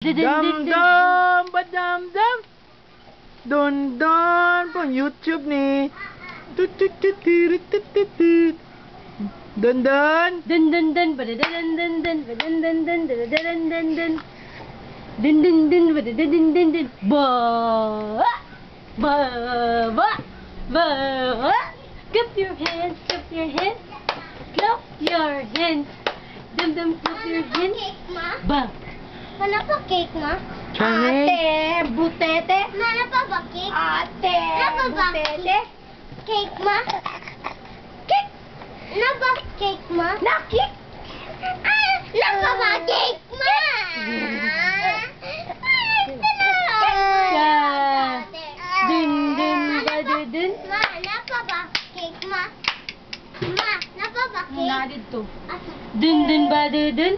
Dam-dam, badam-dam. Don-don, pang YouTube ni. Tut-tut-tut-tut-tut-tut. Don-don. Dun-dun-dun, ba-da-dun-dun-dun, ba-dun-dun-dun, da-da-dun-dun-dun. Dun-dun-dun, ba-da-dun-dun-dun. Ba, ba, ba, ba. Clap your hands, clap your hands. Clap your hands. Dum-dum, clap your hands. Ba. Mana pa cake, ma? Chinese. Ate, butete. Mana pa ba cake? Ate, Napa ba butete. cake, ma? Cake. Napa cake, ma? Nakik. Napa ba cake, ma? Dun-dun, ba-da-dun. Ma, napa ba cake, ma? Ma, napa ba cake? Nadid to. Asa? Dun-dun, ba-da-dun.